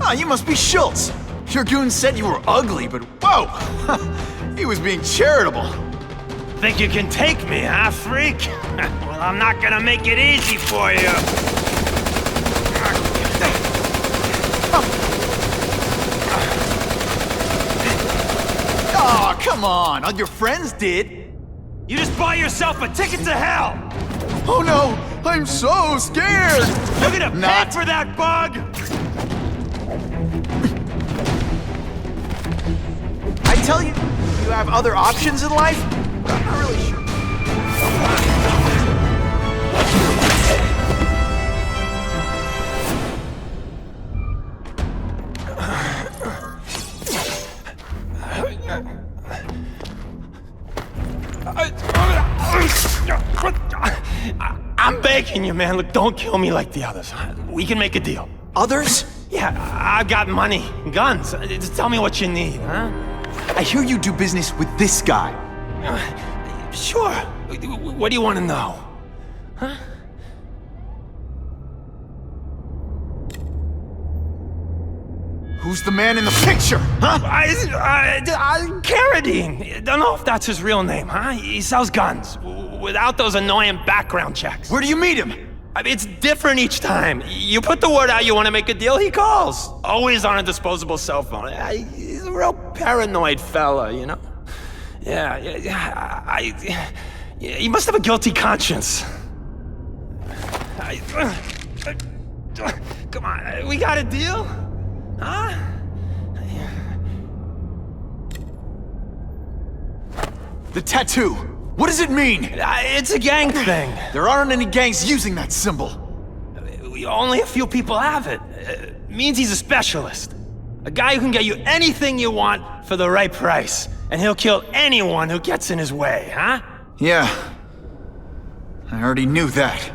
Ah, you must be Schultz. Your goon said you were ugly, but whoa! He was being charitable. Think you can take me, huh, freak? Well, I'm not gonna make it easy for you. Oh, come on. All your friends did. You just bought yourself a ticket to hell! Oh no! I'm so scared! You're gonna pay for that, bug! I tell you, you have other options in life? I'm not really sure. I'm begging you, man. Look, don't kill me like the others. We can make a deal. Others? Yeah, I've got money, guns. Just tell me what you need, huh? I hear you do business with this guy. Sure. What do you want to know? Huh? Who's the man in the picture, huh? Carradine. Don't know if that's his real name, huh? He sells guns without those annoying background checks. Where do you meet him? I mean, it's different each time. You put the word out you want to make a deal, he calls. Always on a disposable cell phone. He's a real paranoid fella, you know? Yeah, he must have a guilty conscience. Come on, we got a deal? Huh? The tattoo. What does it mean? It's a gang thing. There aren't any gangs using that symbol. Only a few people have it. It means he's a specialist. A guy who can get you anything you want for the right price. And he'll kill anyone who gets in his way, huh? Yeah. I already knew that.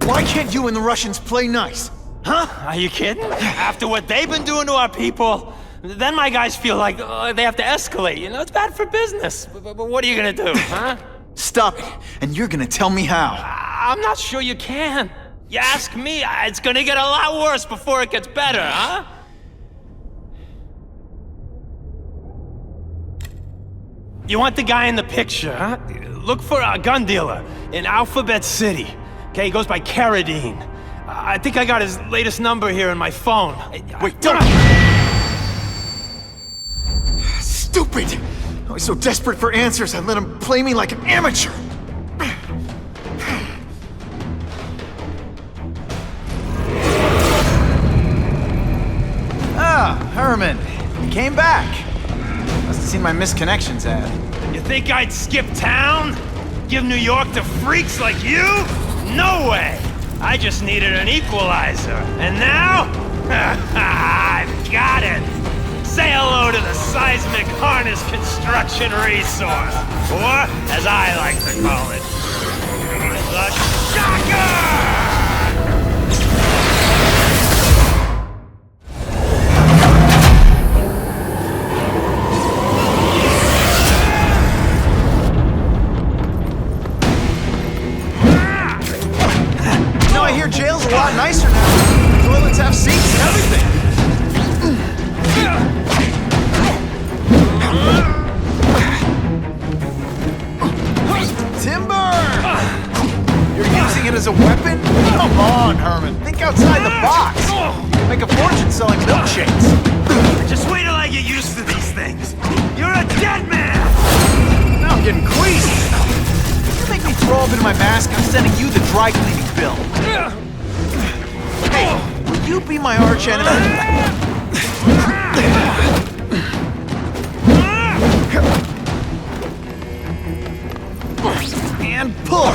Why can't you and the Russians play nice? Huh? Are you kidding? After what they've been doing to our people, then my guys feel like they have to escalate. You know, it's bad for business. But what are you gonna do, huh? Stop it, and you're gonna tell me how. I'm not sure you can. You ask me, it's gonna get a lot worse before it gets better, huh? You want the guy in the picture, huh? Look for a gun dealer in Alphabet City. Okay, he goes by Carradine. I think I got his latest number here in my phone. Wait, don't! Stupid! I was so desperate for answers, I let him play me like an amateur! Ah, Herman. You came back. Must have seen my misconnections ad. You think I'd skip town? Give New York to freaks like you? No way! I just needed an equalizer. And now? I've got it! Say hello to the seismic harness construction resource. Or, as I like to call it, the shocker! I hear jail's a lot nicer now. Toilets have seats and everything. Timber! You're using it as a weapon? Come on, Herman. Think outside the box. You'll make a fortune selling milkshakes. Just wait till I get used to these things. You're a dead man! Now I'm getting queasy. You make me throw up in my mask, I'm sending you the dry cleaning bill. Hey, will you be my arch enemy? And pull!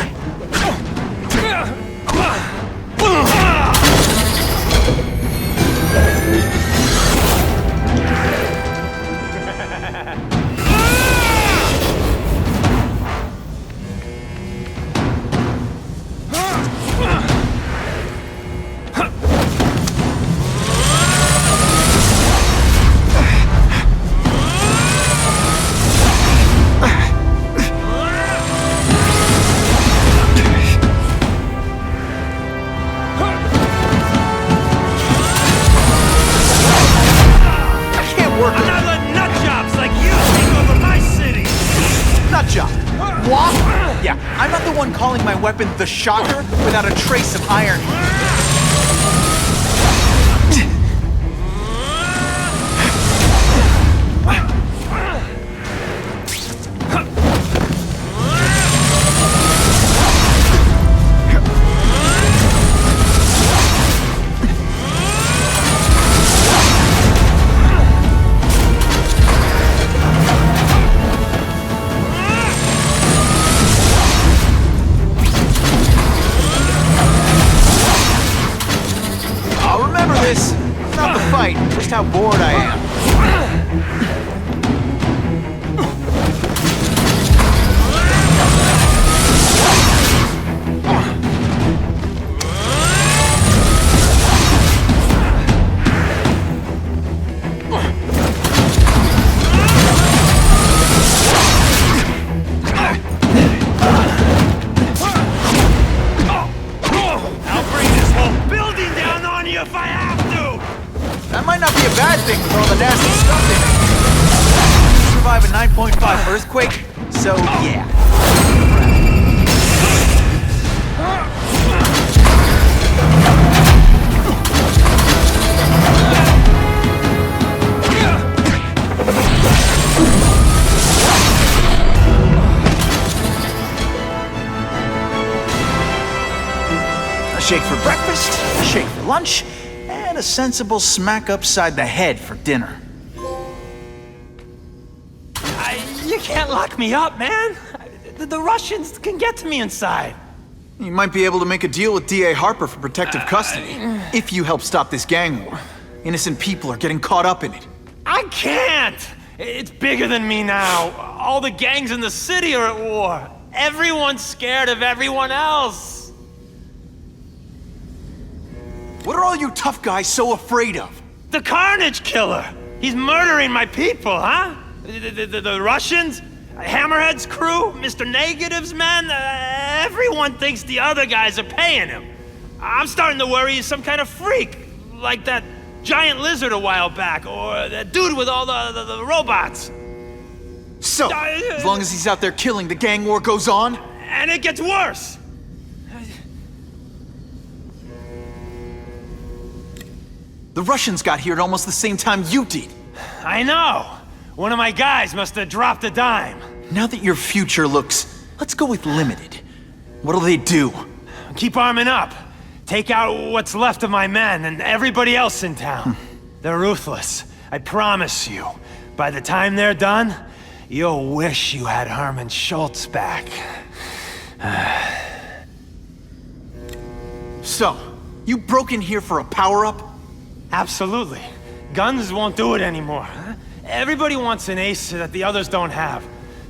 block? Yeah, I'm not the one calling my weapon the Shocker without a trace of irony. Not the fight, just how bored I am. I'll bring this whole building down on you if I have to! That might not be a bad thing with all the nasty stuff in it. Survive a 9.5 earthquake, so yeah. A shake for breakfast, a shake for lunch, and a sensible smack upside the head for dinner. You can't lock me up, man. The Russians can get to me inside. You might be able to make a deal with D.A. Harper for protective custody, if you help stop this gang war. Innocent people are getting caught up in it. I can't! It's bigger than me now. All the gangs in the city are at war. Everyone's scared of everyone else. What are all you tough guys so afraid of? The Carnage killer! He's murdering my people, huh? The Russians? Hammerhead's crew? Mr. Negative's men? Everyone thinks the other guys are paying him. I'm starting to worry he's some kind of freak. Like that giant lizard a while back, or that dude with all the robots. So, as long as he's out there killing, the gang war goes on? And it gets worse! The Russians got here at almost the same time you did. I know! One of my guys must have dropped a dime. Now that your future looks, let's go with limited. What'll they do? Keep arming up. Take out what's left of my men and everybody else in town. They're ruthless. I promise you. By the time they're done, you'll wish you had Herman Schultz back. So, you broke in here for a power-up? Absolutely. Guns won't do it anymore. Everybody wants an ace that the others don't have.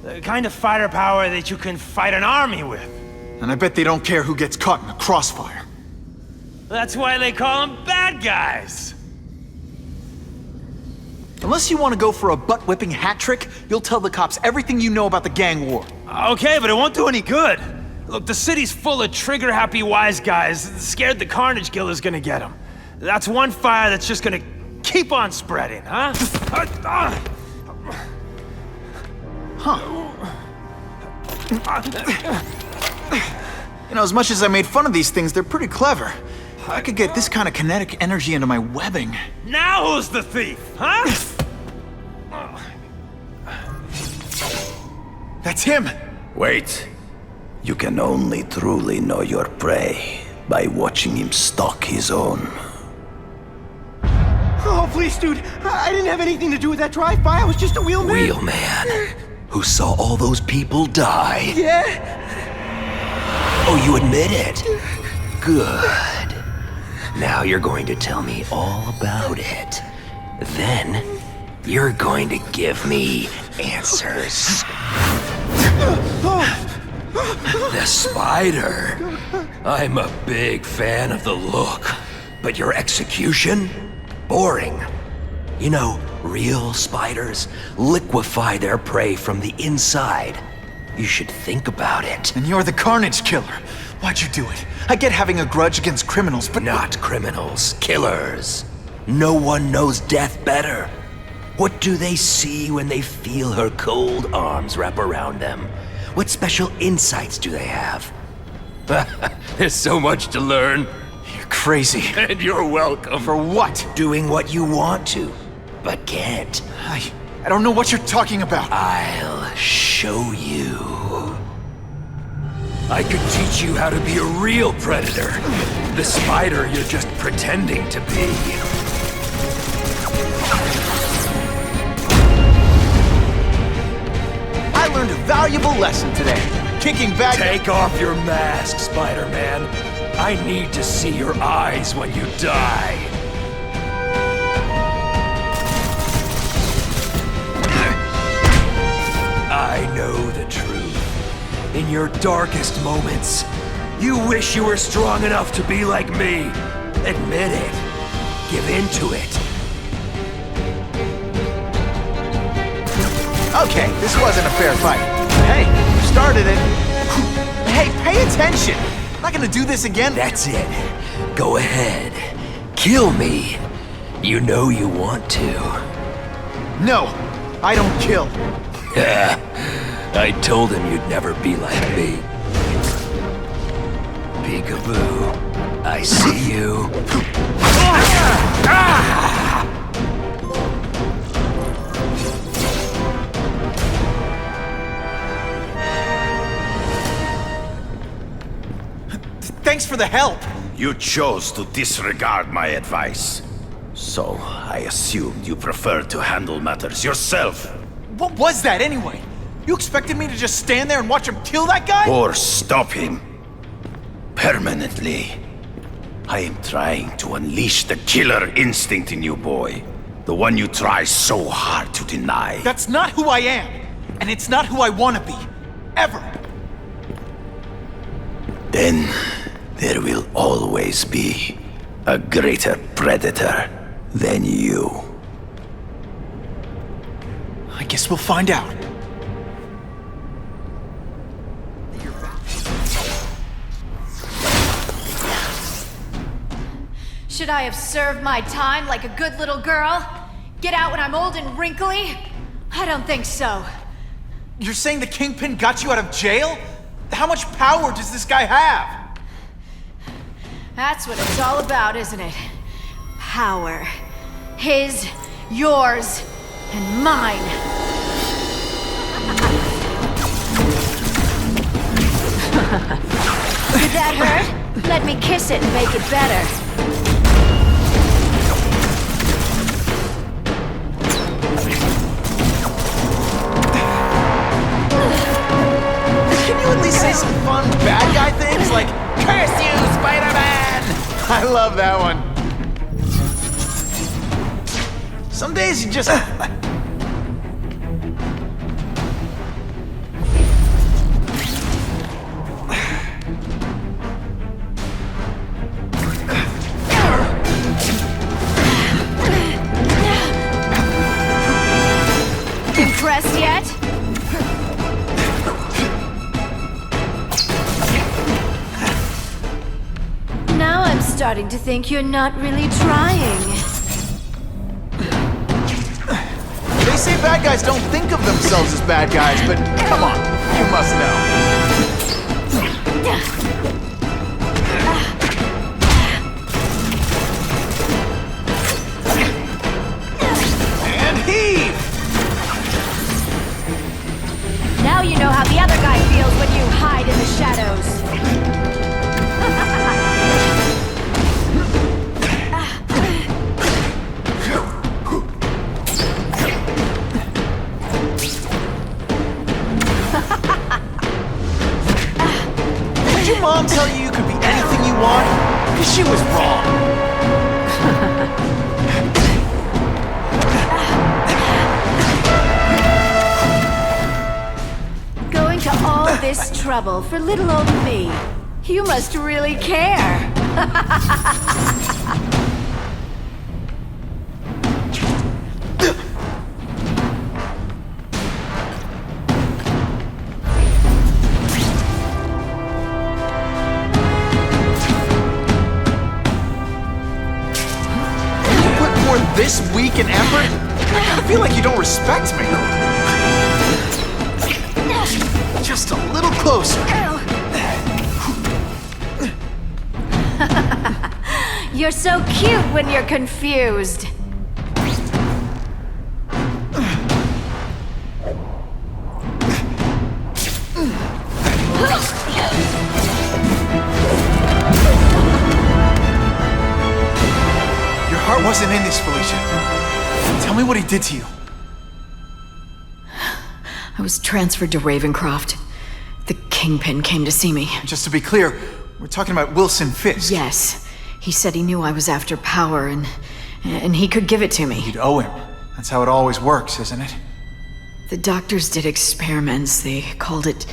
The kind of fighter power that you can fight an army with. And I bet they don't care who gets caught in the crossfire. That's why they call them bad guys. Unless you want to go for a butt-whipping hat trick, you'll tell the cops everything you know about the gang war. Okay, but it won't do any good. Look, the city's full of trigger-happy wise guys, scared the Carnage killer's gonna get them. That's one fire that's just gonna keep on spreading, huh? You know, as much as I made fun of these things, they're pretty clever. I could get this kind of kinetic energy into my webbing. Now who's the thief, huh? That's him! Wait. You can only truly know your prey by watching him stalk his own. Oh, please, dude. I didn't have anything to do with that drive-by. I was just a wheelman. Wheelman, who saw all those people die. Yeah? Oh, you admit it? Good. Now you're going to tell me all about it. Then, you're going to give me answers. The spider. I'm a big fan of the look, but your execution? Boring. You know, real spiders liquefy their prey from the inside. You should think about it. And you're the Carnage killer. Why'd you do it? I get having a grudge against criminals, but Not criminals, killers. No one knows death better. What do they see when they feel her cold arms wrap around them? What special insights do they have? There's so much to learn. You're crazy. And you're welcome. For what? Doing what you want to, but can't. I don't know what you're talking about. I'll show you. I could teach you how to be a real predator. The spider you're just pretending to be. I learned a valuable lesson today. Kicking back. Take off your mask, Spider-Man. I need to see your eyes when you die. I know the truth. In your darkest moments, you wish you were strong enough to be like me. Admit it. Give in to it. Okay, this wasn't a fair fight. Hey, you started it. Hey, pay attention. I'm not gonna do this again. That's it. Go ahead. Kill me. You know you want to. No, I don't kill. I told him you'd never be like me. Peekaboo. I see you. Thanks for the help. You chose to disregard my advice. So, I assumed you preferred to handle matters yourself. What was that anyway? You expected me to just stand there and watch him kill that guy? Or stop him. Permanently. I am trying to unleash the killer instinct in you, boy. The one you try so hard to deny. That's not who I am. And it's not who I want to be. Ever. Then, there will always be a greater predator than you. I guess we'll find out. Should I have served my time like a good little girl? Get out when I'm old and wrinkly? I don't think so. You're saying the Kingpin got you out of jail? How much power does this guy have? That's what it's all about, isn't it? Power. His, yours, and mine. Did that hurt? Let me kiss it and make it better. Can you at least say some fun bad guy things like, "Curse you, Spider-Man"? I love that one. Some days you just... Impressed yet? Now I'm starting to think you're not really trying. They say bad guys don't think of themselves as bad guys, but come on, you must know. And heave! Now you know how the other guy feels when you hide in the shadows. Did your mom tell you you could be anything you want? Because she was wrong. Going to all this trouble for little old me. You must really care. This weak and effort? I feel like you don't respect me. Just just a little closer. You're so cute when you're confused. Your heart wasn't in this, Felicia. Tell me what he did to you. I was transferred to Ravencroft. The Kingpin came to see me. Just to be clear, we're talking about Wilson Fisk. Yes. He said he knew I was after power and he could give it to me. You'd owe him. That's how it always works, isn't it? The doctors did experiments. They called it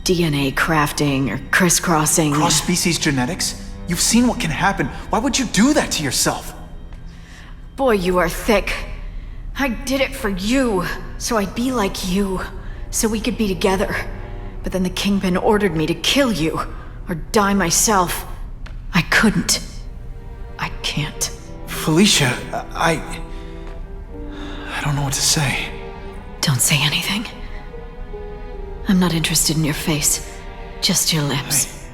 DNA crafting or crisscrossing. Cross-species genetics? You've seen what can happen. Why would you do that to yourself? Boy, you are thick. I did it for you, so I'd be like you, so we could be together. But then the Kingpin ordered me to kill you, or die myself. I couldn't. I can't. Felicia, I don't know what to say. Don't say anything. I'm not interested in your face, just your lips.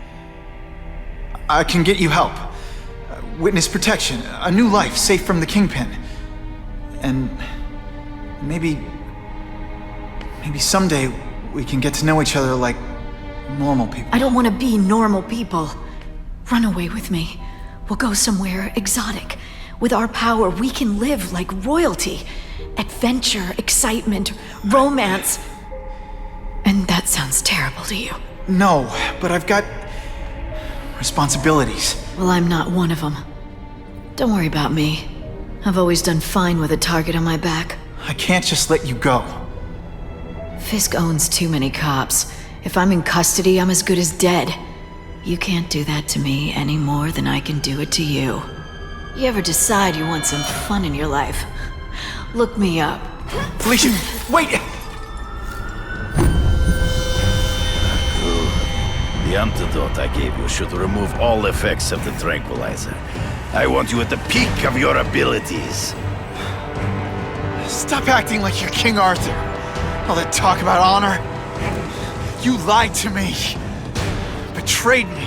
I can get you help. Witness protection, a new life safe from the Kingpin. And maybe someday we can get to know each other like normal people. I don't want to be normal people. Run away with me. We'll go somewhere exotic. With our power, we can live like royalty. Adventure, excitement, romance. And that sounds terrible to you. No, but I've got responsibilities. Well, I'm not one of them. Don't worry about me. I've always done fine with a target on my back. I can't just let you go. Fisk owns too many cops. If I'm in custody, I'm as good as dead. You can't do that to me any more than I can do it to you. You ever decide you want some fun in your life? Look me up. Felicia, wait! The antidote I gave you should remove all effects of the tranquilizer. I want you at the peak of your abilities. Stop acting like you're King Arthur. All that talk about honor. You lied to me. Betrayed me.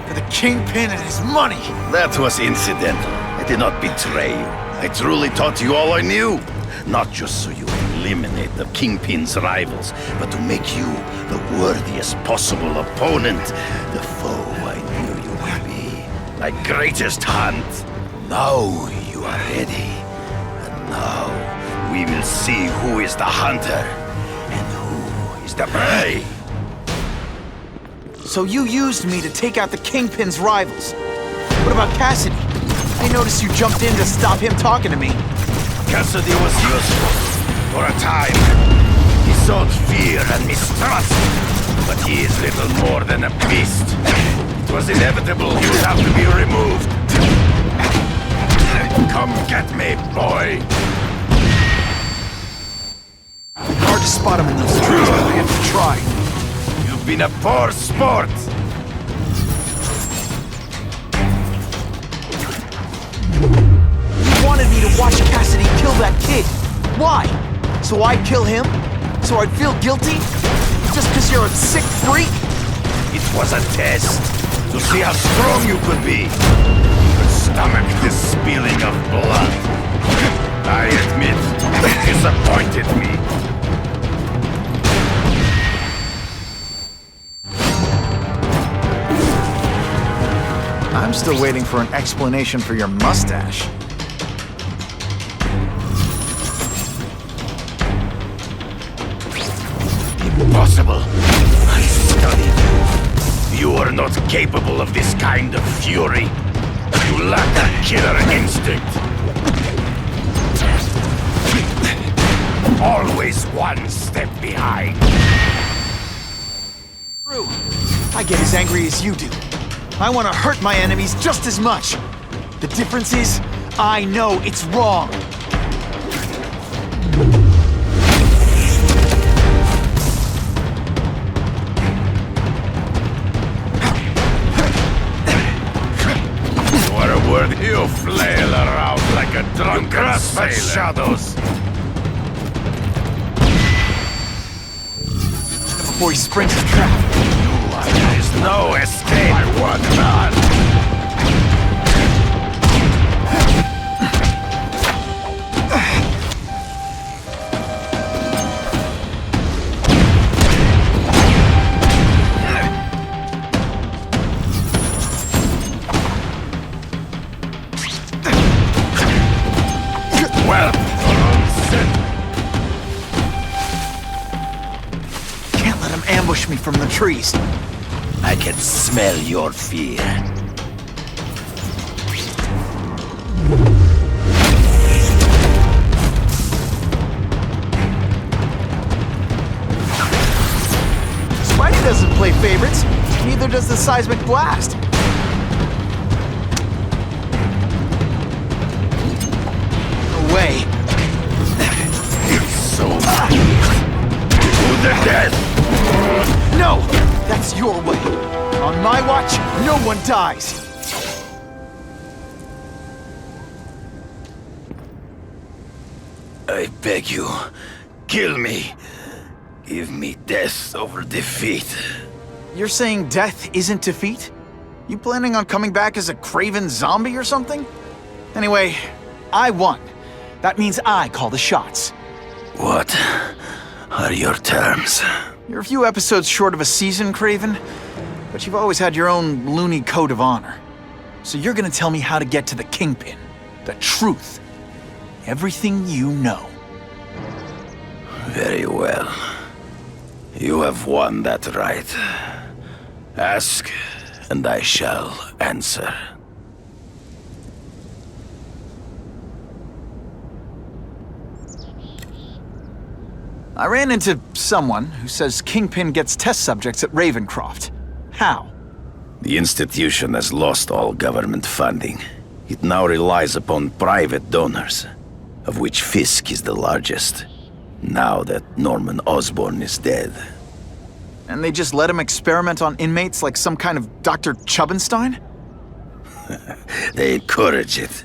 For the Kingpin and his money. That was incidental. I did not betray you. I truly taught you all I knew. Not just so you would eliminate the Kingpin's rivals, but to make you the worthiest possible opponent. The foe I knew you would be. My greatest hunt. Now you are ready. And now we will see who is the hunter and who is the prey. So you used me to take out the Kingpin's rivals. What about Kasady? I noticed you jumped in to stop him talking to me. Kasady was useful for a time. He sowed fear and mistrust, but he is little more than a beast. It was inevitable he would have to be removed. Come get me, boy. Hard to spot him in those trees, but I have to try. You've been a poor sport. You wanted me to watch Kasady kill that kid. Why? So I'd kill him? So I'd feel guilty? Just because you're a sick freak? It was a test to see how strong you could be. You could stomach the spilling of blood. I admit, it disappointed me. I'm still waiting for an explanation for your mustache. Impossible. I studied you. You are not capable of this kind of fury. You lack a killer instinct. Always one step behind. True. I get as angry as you do. I want to hurt my enemies just as much. The difference is, I know it's wrong. You are a word. You flail around like a drunken sailor. Shadows. before he springs the trap. There's no escape. I want none. Ambush me from the trees. I can smell your fear. Spidey doesn't play favorites. Neither does the seismic blast. No way. It's so to the death. No! That's your way. On my watch, no one dies. I beg you, kill me. Give me death over defeat. You're saying death isn't defeat? You planning on coming back as a Kraven zombie or something? Anyway, I won. That means I call the shots. What are your terms? You're a few episodes short of a season, Kraven, but you've always had your own loony code of honor. So you're gonna tell me how to get to the Kingpin. The truth. Everything you know. Very well. You have won that right. Ask, and I shall answer. I ran into someone who says Kingpin gets test subjects at Ravencroft. How? The institution has lost all government funding. It now relies upon private donors, of which Fisk is the largest, now that Norman Osborn is dead. And they just let him experiment on inmates like some kind of Dr. Chubbenstein? They encourage it.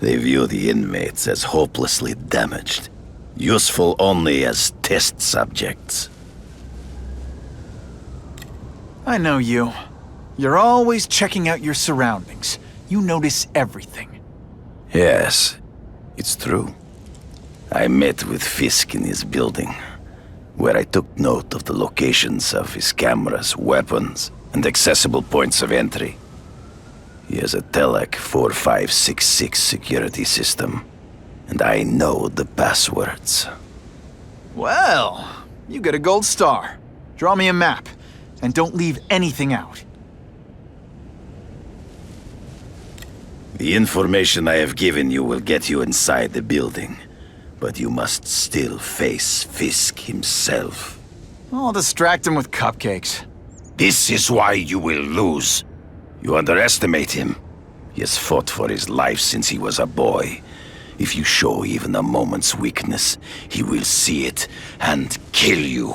They view the inmates as hopelessly damaged, useful only as test subjects. I know you. You're always checking out your surroundings. You notice everything. Yes, it's true. I met with Fisk in his building, where I took note of the locations of his cameras, weapons, and accessible points of entry. He has a Telec 4566 security system, and I know the passwords. Well, you get a gold star. Draw me a map, and don't leave anything out. The information I have given you will get you inside the building, but you must still face Fisk himself. I'll distract him with cupcakes. This is why you will lose. You underestimate him. He has fought for his life since he was a boy. If you show even a moment's weakness, he will see it and kill you.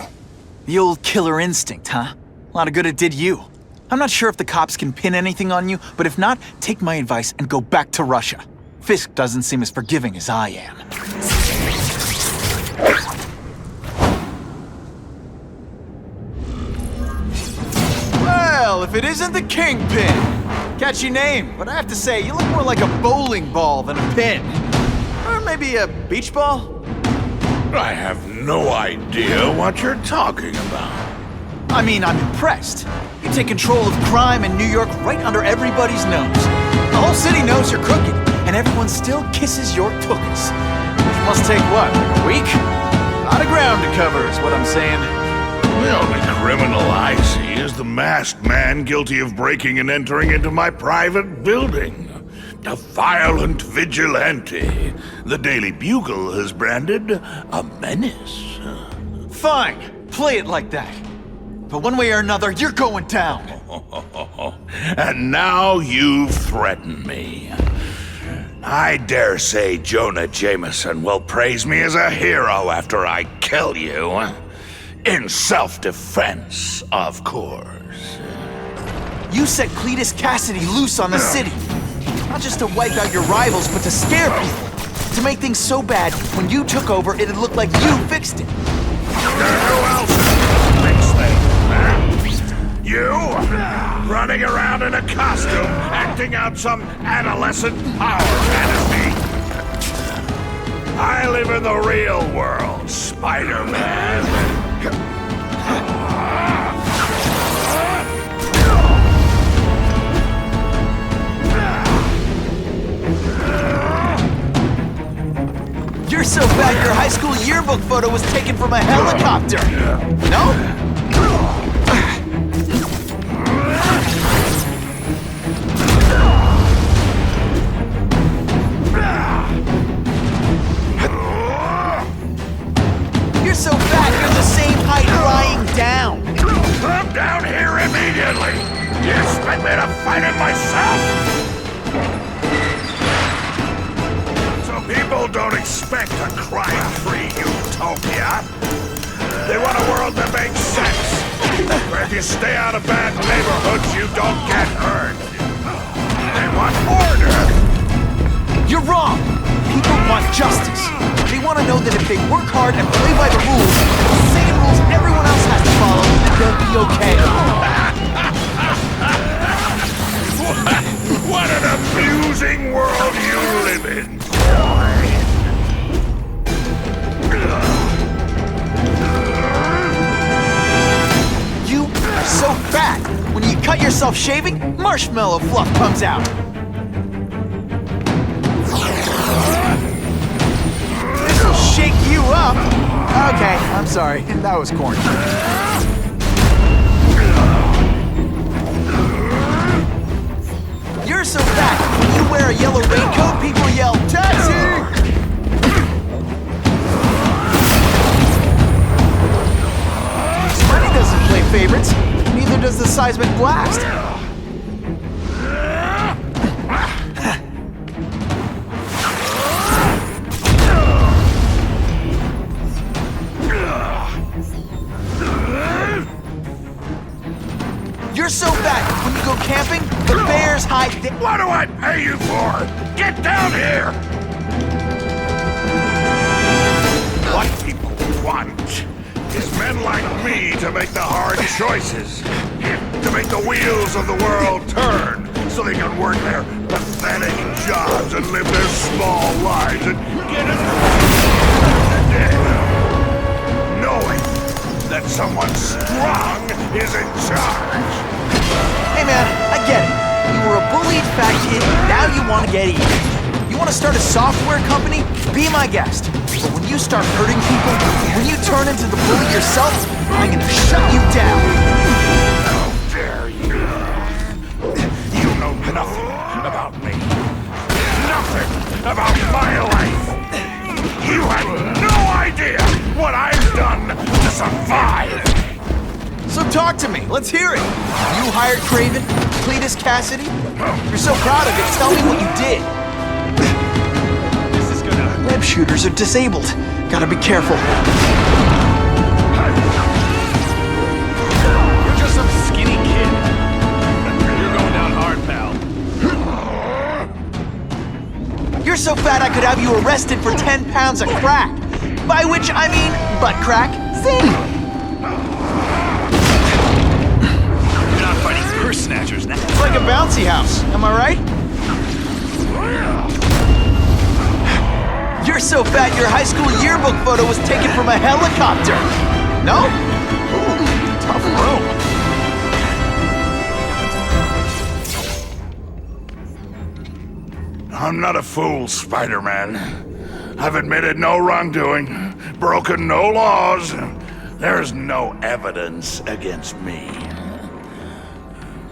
The old killer instinct, huh? A lot of good it did you. I'm not sure if the cops can pin anything on you, but if not, take my advice and go back to Russia. Fisk doesn't seem as forgiving as I am. Well, if it isn't the Kingpin! Catchy name, but I have to say, you look more like a bowling ball than a pin. Or maybe a beach ball? I have no idea what you're talking about. I mean, I'm impressed. You take control of crime in New York right under everybody's nose. The whole city knows you're crooked, and everyone still kisses your tuchus. Which must take, what, a week? A lot of ground to cover is what I'm saying. The only criminal I see is the masked man guilty of breaking and entering into my private building. A violent vigilante. The Daily Bugle has branded a menace. Fine, play it like that. But one way or another, you're going down. And now you've threatened me. I dare say Jonah Jameson will praise me as a hero after I kill you. In self-defense, of course. You set Cletus Kasady loose on the city. Not just to wipe out your rivals, but to scare people. To make things so bad, when you took over, it'd look like you fixed it. Who else fixed things? running around in a costume, acting out some adolescent power fantasy. I live in the real world, Spider-Man. You're so bad your high school yearbook photo was taken from a helicopter. No? You're so fat you're the same height lying down. I'm down here immediately. You expect me to fight it myself? People don't expect a crime-free utopia. They want a world that makes sense, where if you stay out of bad neighborhoods, you don't get hurt. They want order. You're wrong. People want justice. They want to know that if they work hard and play by the rules, the same rules everyone else has to follow, then they'll be okay. What an amusing world you live in. You are so fat. When you cut yourself shaving, marshmallow fluff comes out. This'll shake you up. Okay, I'm sorry. That was corny. You're so fat, when you wear a yellow raincoat, people yell, "Taxi!" Money doesn't play favorites, neither does the seismic blast. You're so fat, when you go camping, the bears hide What do I pay you for? Get down here! What people want is men like me to make the hard choices. To make the wheels of the world turn so they can work their pathetic jobs and live their small lives and get it knowing that someone strong is in charge. Hey man, I get it. You were a bullied fat kid, now you want to get even. You want to start a software company? Be my guest. But when you start hurting people, when you turn into the bully yourself, I'm gonna shut you down. How dare you? You know nothing about me. Nothing about my life. You have no idea what I've done to survive. So talk to me, let's hear it. You hired Kraven, Cletus Kasady? You're so proud of it, tell me what you did. This is gonna... Web shooters are disabled. Gotta be careful. You're just some skinny kid. You're going down hard, pal. You're so fat I could have you arrested for 10 pounds of crack. By which I mean butt crack. Zing! Snatchers now. It's like a bouncy house, am I right? You're so fat your high school yearbook photo was taken from a helicopter. No? Ooh, tough room. I'm not a fool, Spider-Man. I've admitted no wrongdoing, broken no laws. There's no evidence against me.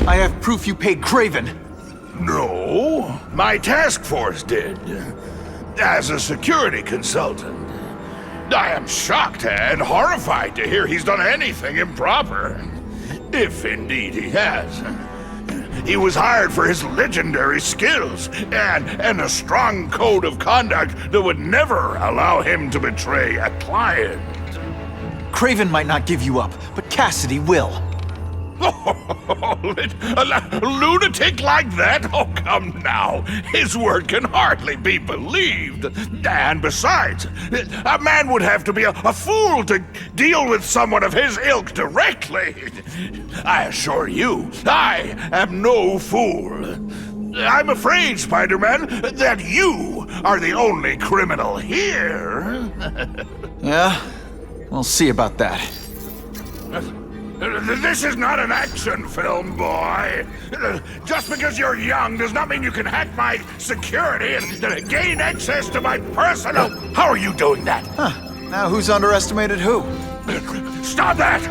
I have proof you paid Kraven. No, my task force did. As a security consultant. I am shocked and horrified to hear he's done anything improper. If indeed he has. He was hired for his legendary skills and a strong code of conduct that would never allow him to betray a client. Kraven might not give you up, but Kasady will. A lunatic like that? Oh, come now. His word can hardly be believed. And besides, a man would have to be a fool to deal with someone of his ilk directly. I assure you, I am no fool. I'm afraid, Spider-Man, that you are the only criminal here. Yeah? We'll see about that. This is not an action film, boy. Just because you're young does not mean you can hack my security and gain access to my personal... How are you doing that? Huh. Now who's underestimated who? Stop that!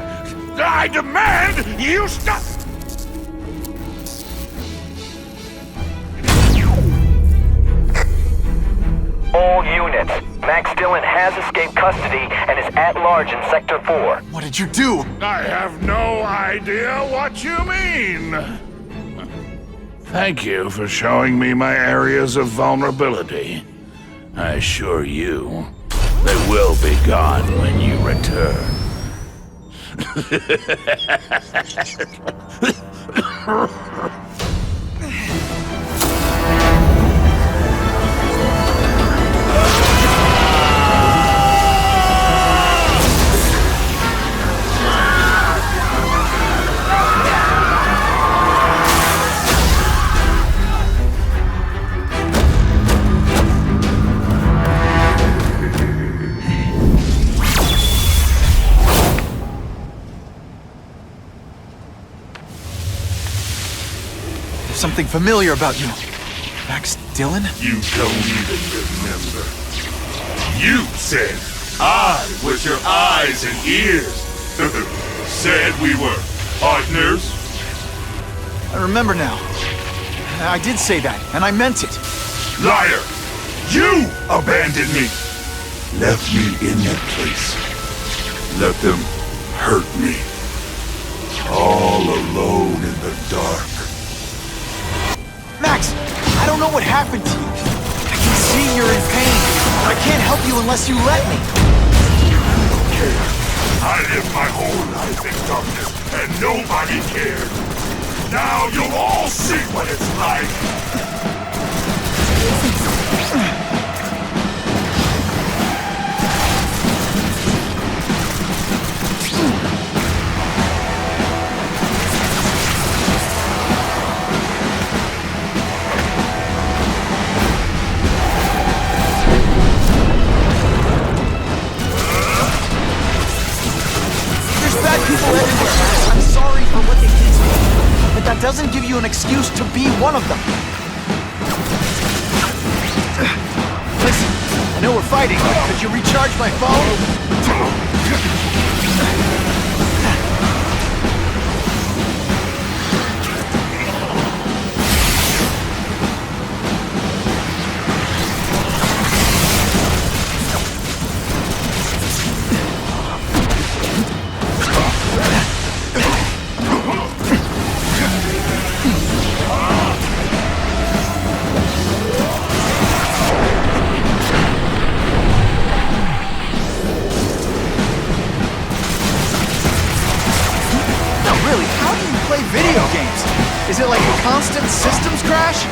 I demand you stop! All units. Max Dillon has escaped custody and is at large in Sector 4. What did you do? I have no idea what you mean. Thank you for showing me my areas of vulnerability. I assure you, they will be gone when you return. Something familiar about you. Max Dillon? You don't even remember. You said I was your eyes and ears. Said we were partners. I remember now. I did say that, and I meant it. Liar! You abandoned me. Left me in that place. Let them hurt me. All alone in the dark. Max, I don't know what happened to you. I can see you're in pain, but I can't help you unless you let me. I don't care. I lived my whole life in darkness, and nobody cared. Now you'll all see what it's like. I'm sorry for what they did to me, but that doesn't give you an excuse to be one of them. Listen, I know we're fighting, but could you recharge my phone? Video games. Is it like a constant systems crash?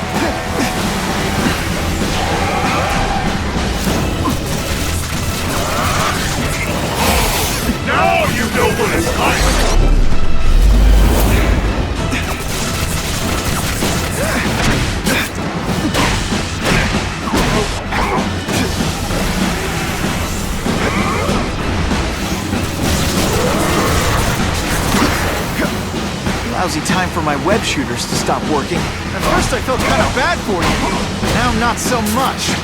Now you know what it's like! Lousy time for my web shooters to stop working. At first I felt kind of bad for you. Now not so much.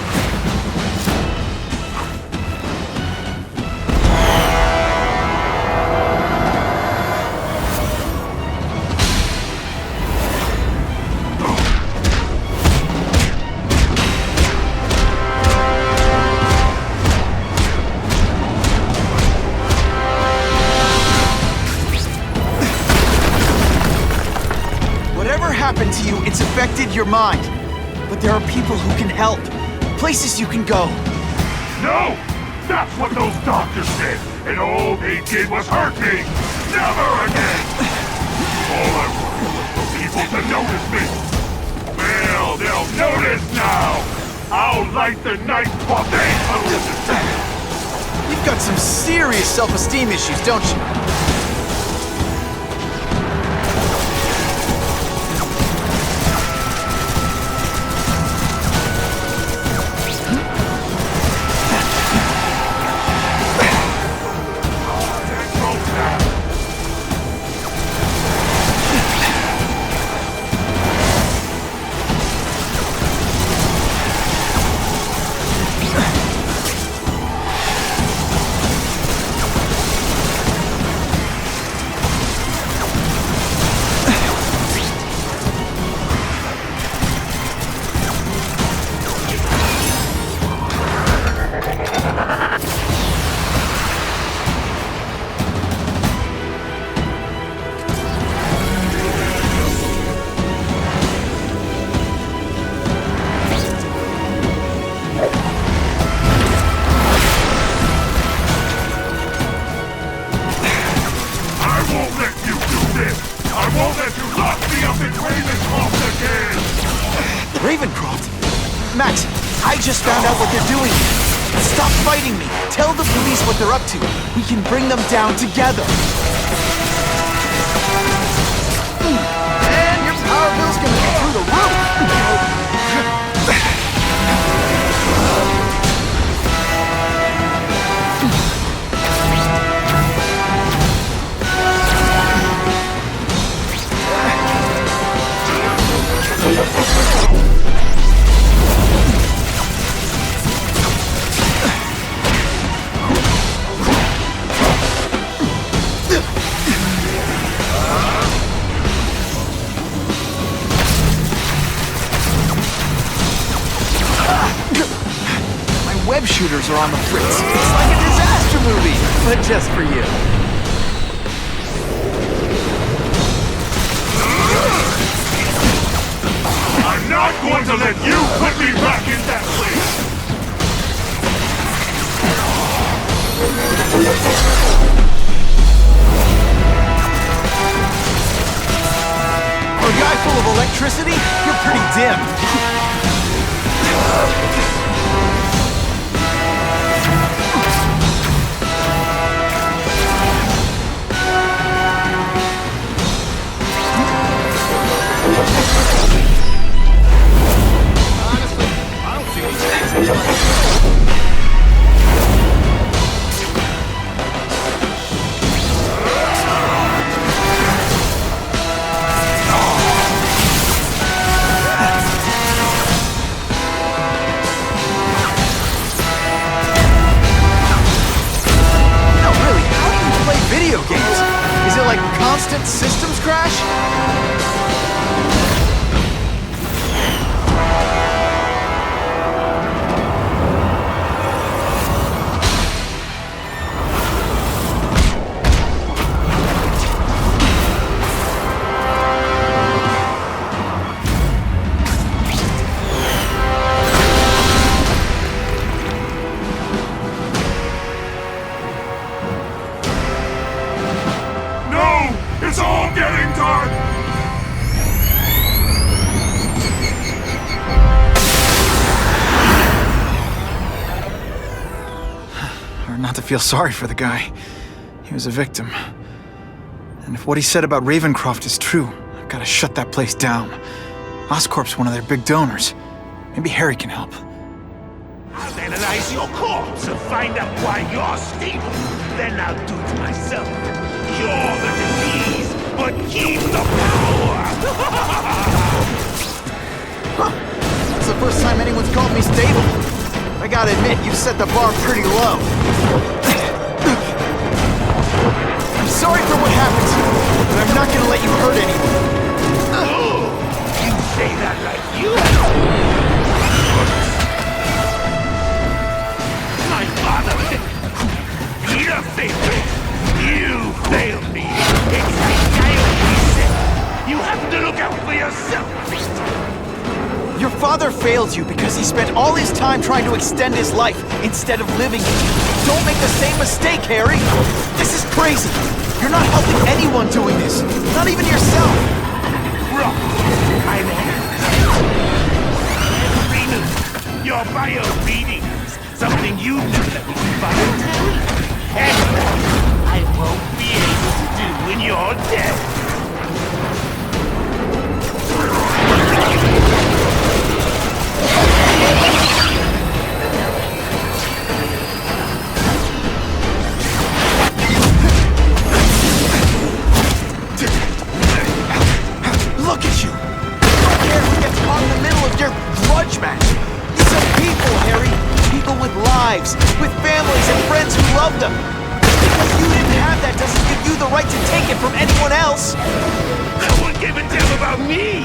To you, it's affected your mind. But there are people who can help. Places you can go. No! That's what those doctors said, and all they did was hurt me! Never again! All I wanted was now! I'll light the night for they hallucinate! You've got some serious self-esteem issues, don't you? Max, I just found out what they're doing. Stop fighting me. Tell the police what they're up to. We can bring them down together. And your power bill's gonna go through the roof. Web shooters are on the fritz. It's like a disaster movie, but just for you. I'm not going to let you put me back in that place! For a guy full of electricity, you're pretty dim. Video games? Is it like constant systems crash? It's all getting dark! Hard not to feel sorry for the guy. He was a victim. And if what he said about Ravencroft is true, I've got to shut that place down. Oscorp's one of their big donors. Maybe Harry can help. I'll analyze your corpse and find out why you're stable. Then I'll do it myself. You're the disease, but keep the power! Huh. That's the first time anyone's called me stable. I gotta admit, you set the bar pretty low. I'm sorry for what happened to you, but I'm not gonna let you hurt anyone. You say that like you? My father, Peter failed me. You failed me. It's like I always said. You have to look out for yourself. Your father failed you because he spent all his time trying to extend his life instead of living it. Don't make the same mistake, Harry. This is crazy. You're not helping anyone doing this. Not even yourself. Wrong. I'm Every lives, with families and friends who love them. Because you didn't have that doesn't give you the right to take it from anyone else. No one gave a damn about me!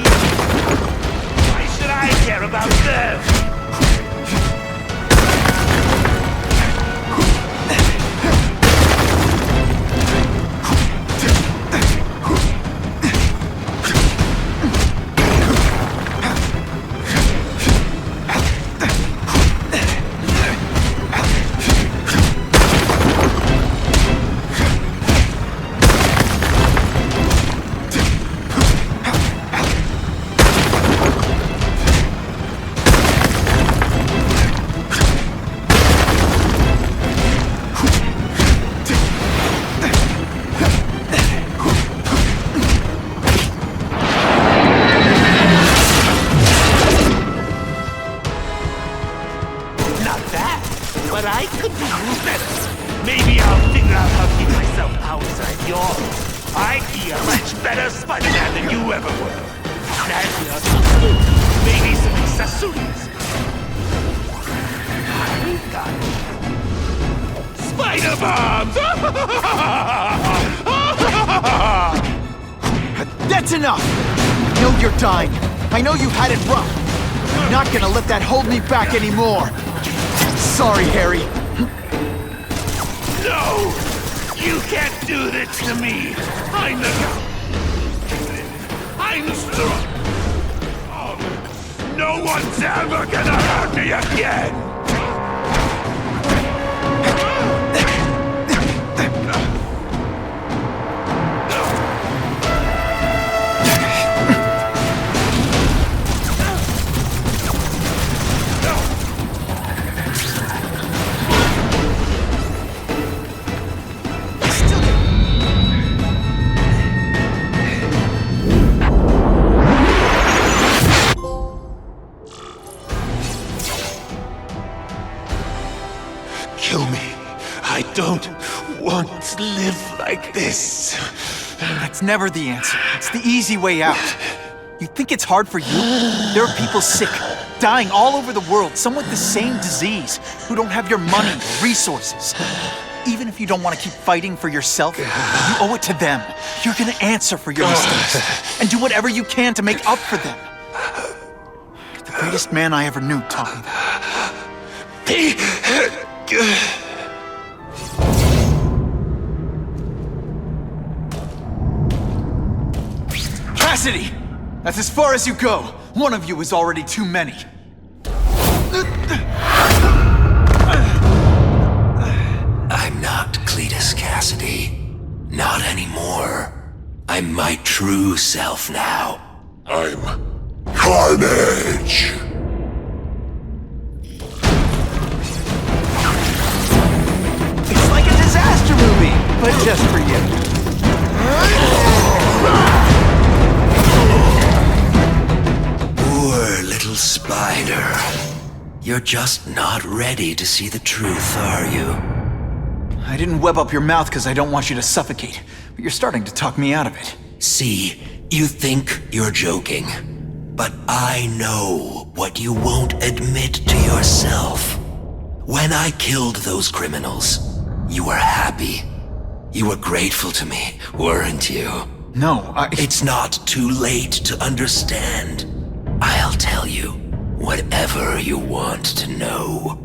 Why should I care about them? But I could do better. Maybe I'll figure out how to keep myself outside yours. I'd be a much better Spider-Man than you ever were. Naturally, I'll some food, maybe some accessories. We've got spider bombs! That's enough! I know you're dying. I know you had it rough. I'm not gonna let that hold me back anymore. Sorry, Harry. No! You can't do this to me! I'm strong! Oh, no one's ever gonna hurt me again! Kill me. I don't want to live like this. That's never the answer. It's the easy way out. You think it's hard for you? There are people sick, dying all over the world, some with the same disease, who don't have your money or resources. Even if you don't want to keep fighting for yourself, you owe it to them. You're gonna answer for your mistakes, and do whatever you can to make up for them. The greatest man I ever knew taught me that. Be good. Kasady! That's as far as you go. One of you is already too many. I'm not Cletus Kasady. Not anymore. I'm my true self now. I'm Carnage. It's like a disaster movie, but just for you. Poor little spider. You're just not ready to see the truth, are you? I didn't web up your mouth because I don't want you to suffocate, but you're starting to talk me out of it. See, you think you're joking, but I know what you won't admit to yourself. When I killed those criminals, you were happy. You were grateful to me, weren't you? No, It's not too late to understand. I'll tell you whatever you want to know.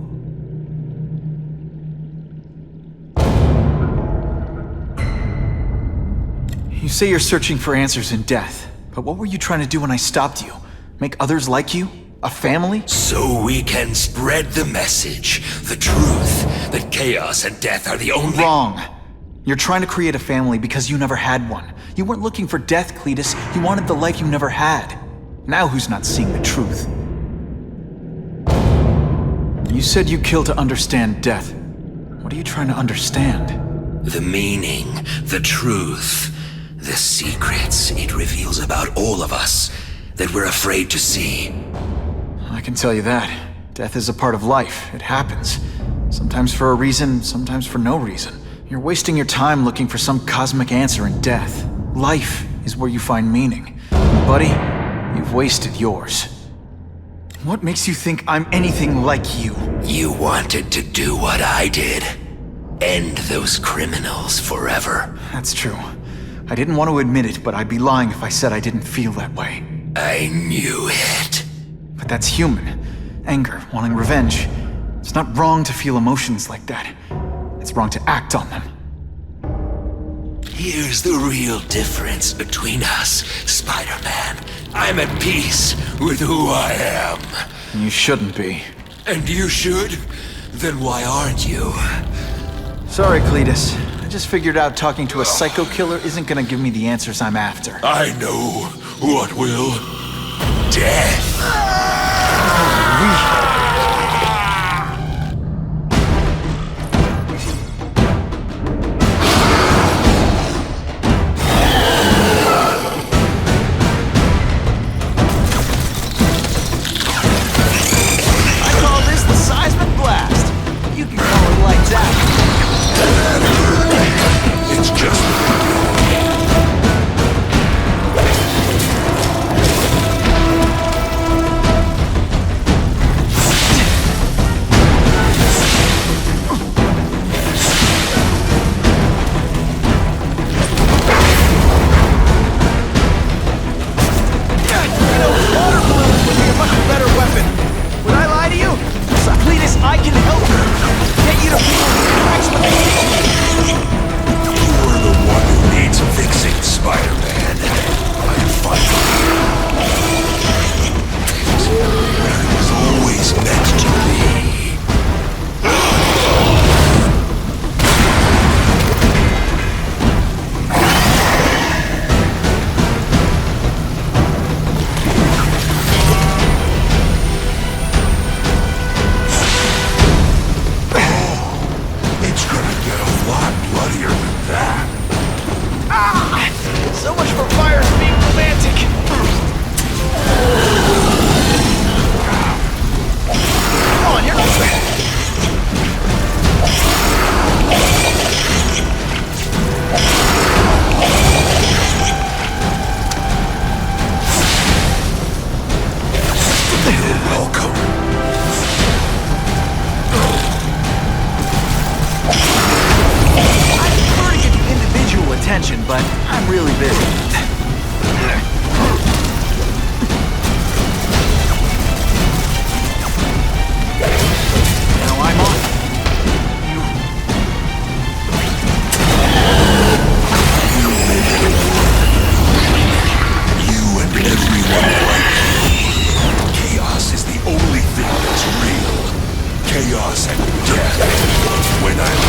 You say you're searching for answers in death, but what were you trying to do when I stopped you? Make others like you? A family? So we can spread the message, the truth, that chaos and death are the only— Wrong. You're trying to create a family because you never had one. You weren't looking for death, Cletus. You wanted the life you never had. Now who's not seeing the truth? You said you killed to understand death. What are you trying to understand? The meaning, the truth, the secrets it reveals about all of us that we're afraid to see. I can tell you that. Death is a part of life. It happens. Sometimes for a reason, sometimes for no reason. You're wasting your time looking for some cosmic answer in death. Life is where you find meaning. And buddy, you've wasted yours. What makes you think I'm anything like you? You wanted to do what I did. End those criminals forever. That's true. I didn't want to admit it, but I'd be lying if I said I didn't feel that way. I knew it. But that's human. Anger, wanting revenge. It's not wrong to feel emotions like that. It's wrong to act on them. Here's the real difference between us, Spider-Man. I'm at peace with who I am. You shouldn't be. And you should? Then why aren't you? Sorry, Cletus. I just figured out talking to a psycho killer isn't gonna give me the answers I'm after. I know what will. Death. It's just but I'm really busy. Now I'm on. you and everyone like me. Chaos is the only thing that's real. Chaos and death. When I'm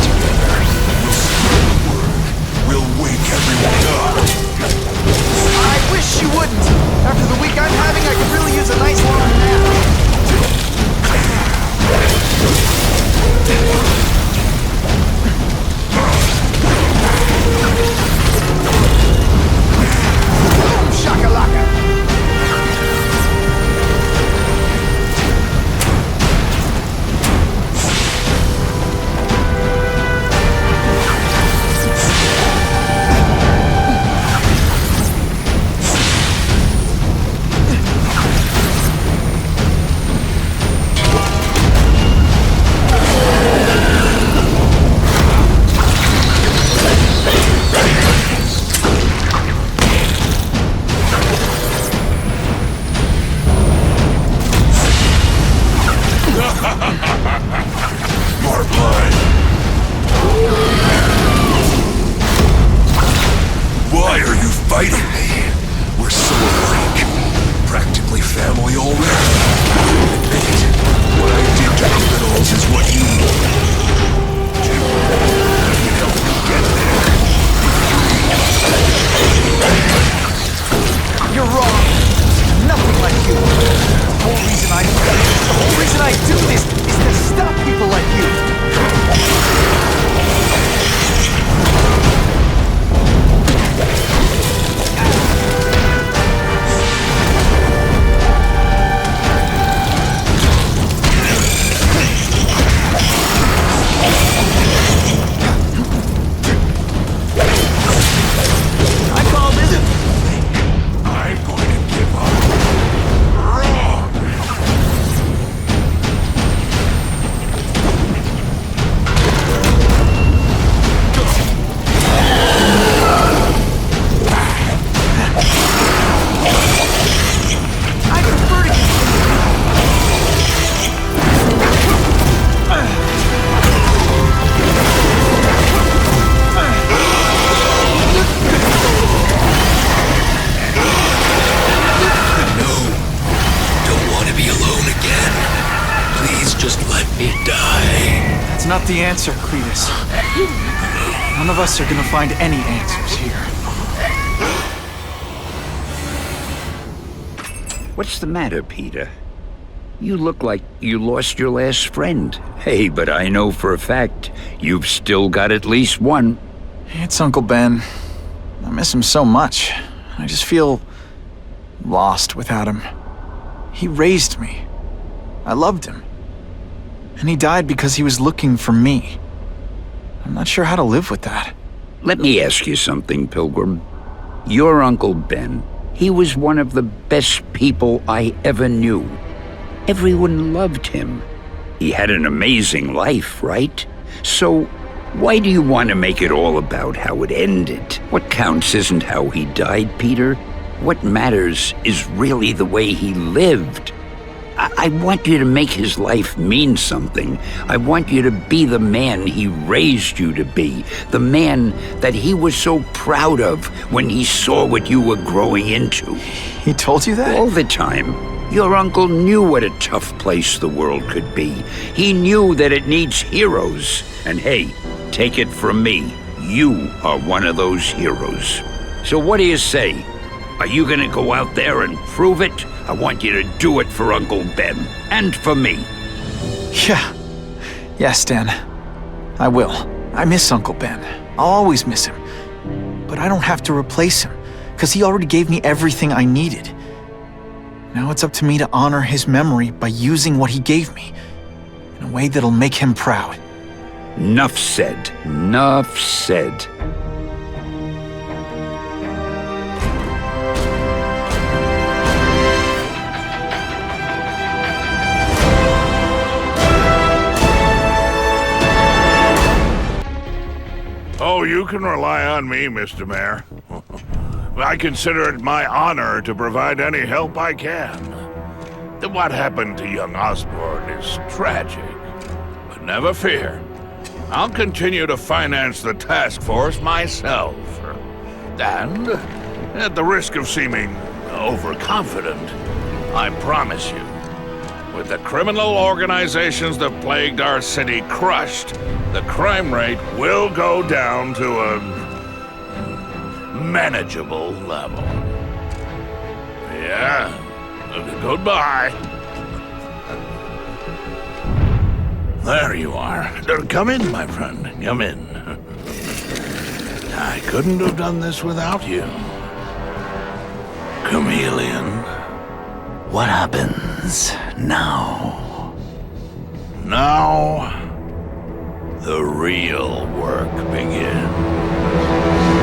together, we'll spread the word. We'll wake everyone up. I wish you wouldn't. After the week I'm having, I could really use a nice long nap. Shakalaka. Why are you fighting me? We're so alike. Practically family already. Admit it. What I did to criminals is what you do. I can help you get there. You're wrong. Nothing like you. The whole reason I do this is to stop people like you. I'm going to give up. Wrong. not the answer, Cletus. None of us are gonna find any answers here. What's the matter, Peter? You look like you lost your last friend. Hey, but I know for a fact you've still got at least one. It's Uncle Ben. I miss him so much. I just feel lost without him. He raised me. I loved him. And he died because he was looking for me. I'm not sure how to live with that. Let me ask you something, Pilgrim. Your Uncle Ben, he was one of the best people I ever knew. Everyone loved him. He had an amazing life, right? So, why do you want to make it all about how it ended? What counts isn't how he died, Peter. What matters is really the way he lived. I want you to make his life mean something. I want you to be the man he raised you to be. The man that he was so proud of when he saw what you were growing into. He told you that? All the time. Your uncle knew what a tough place the world could be. He knew that it needs heroes. And hey, take it from me, you are one of those heroes. So what do you say? Are you gonna go out there and prove it? I want you to do it for Uncle Ben, and for me. Yeah. Yes, Dan. I will. I miss Uncle Ben. I'll always miss him. But I don't have to replace him, because he already gave me everything I needed. Now it's up to me to honor his memory by using what he gave me, in a way that'll make him proud. Nuff said. Nuff said. Oh, you can rely on me, Mr. Mayor. I consider it my honor to provide any help I can. What happened to young Osborn is tragic, but never fear. I'll continue to finance the task force myself. And, at the risk of seeming overconfident, I promise you, with the criminal organizations that plagued our city crushed, the crime rate will go down to a manageable level. Yeah, goodbye. There you are. Come in, my friend. Come in. I couldn't have done this without you. Chameleon. What happens now? Now, the real work begins.